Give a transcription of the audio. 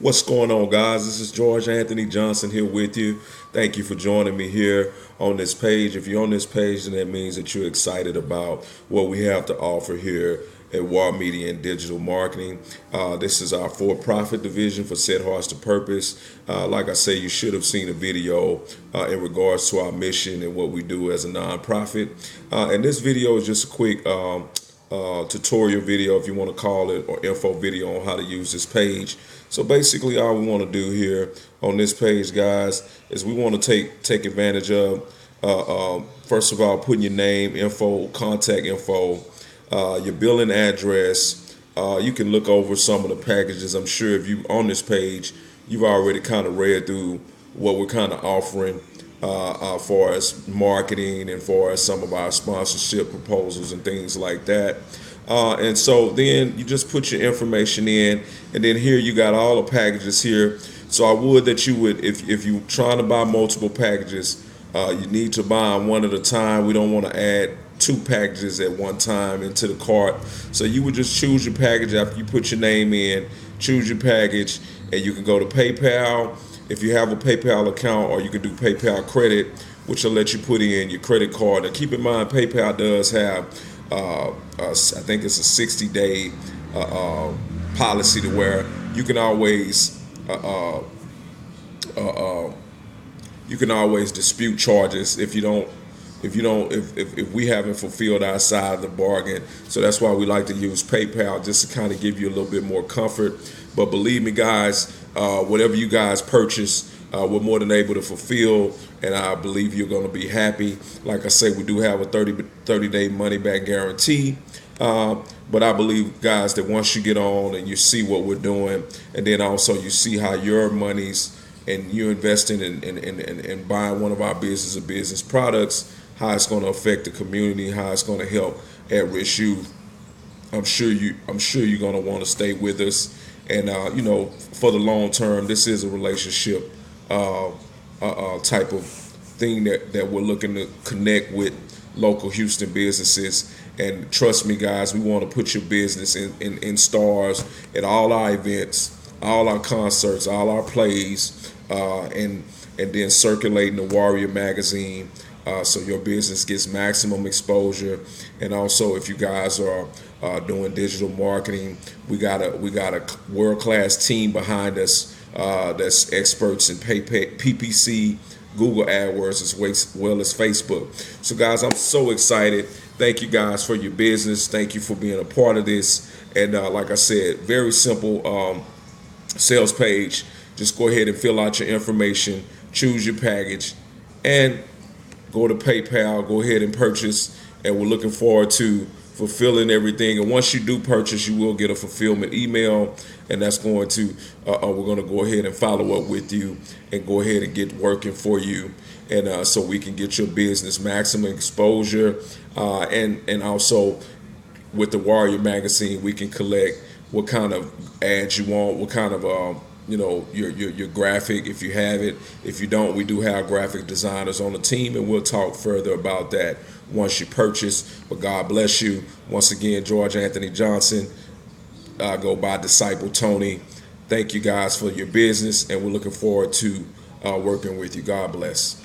What's going on, guys? This is George Anthony Johnson here with you. Thank you for joining me here on this page. If you're on this page, then that means that you're excited about what we have to offer here at WAR Media and Digital Marketing. This is our for-profit division for Set Hearts to Purpose. Like I say, you should have seen a video in regards to our mission and what we do as a nonprofit. And this video is just a quick tutorial video, if you want to call it, or info video on how to use this page. So basically all we want to do here on this page, guys, is we want to take advantage of first of all putting your name, info, contact info, your billing address. You can look over some of the packages. I'm sure if you on this page, you've already kind of read through what we're kind of offering far as marketing and for as some of our sponsorship proposals and things like that. And so then you just put your information in, and then here you got all the packages here. So I would that you would, if you're trying to buy multiple packages, you need to buy them one at a time. We don't want to add two packages at one time into the cart. So you would just choose your package after you put your name in, choose your package, and you can go to PayPal if you have a PayPal account, or you can do PayPal credit, which will let you put in your credit card. Now keep in mind, PayPal does have I think it's a 60-day policy to where you can always dispute charges if we haven't fulfilled our side of the bargain. So that's why we like to use PayPal, just to kind of give you a little bit more comfort. But believe me, guys, whatever you guys purchase, we're more than able to fulfill, and I believe you're going to be happy. Like I say, we do have a 30-day money-back guarantee. But I believe, guys, that once you get on and you see what we're doing, and then also you see how your money's and you're investing in buying one of our business products, how it's going to affect the community, how it's going to help at-risk youth, I'm sure you're going to want to stay with us. And for the long term, this is a relationship type of thing that we're looking to connect with local Houston businesses. And trust me, guys, we want to put your business in stars at all our events, all our concerts, all our plays, and then circulating the Warrior magazine, so your business gets maximum exposure. And also, if you guys are doing digital marketing, we got a world-class team behind us that's experts in PPC, Google AdWords, as well as Facebook. So guys, I'm so excited. Thank you guys for your business. Thank you for being a part of this. And like I said, very simple sales page. Just go ahead and fill out your information, choose your package, and go to PayPal. Go ahead and purchase. And we're looking forward to fulfilling everything. And once you do purchase, you will get a fulfillment email, and that's going to we're going to go ahead and follow up with you and go ahead and get working for you, and so we can get your business maximum exposure, and also with the Warrior magazine, we can collect what kind of ads you want, what kind of your graphic, if you have it. If you don't, we do have graphic designers on the team, and we'll talk further about that once you purchase. But God bless you. Once again, George Anthony Johnson. Go by Disciple Tony. Thank you guys for your business, and we're looking forward to working with you. God bless.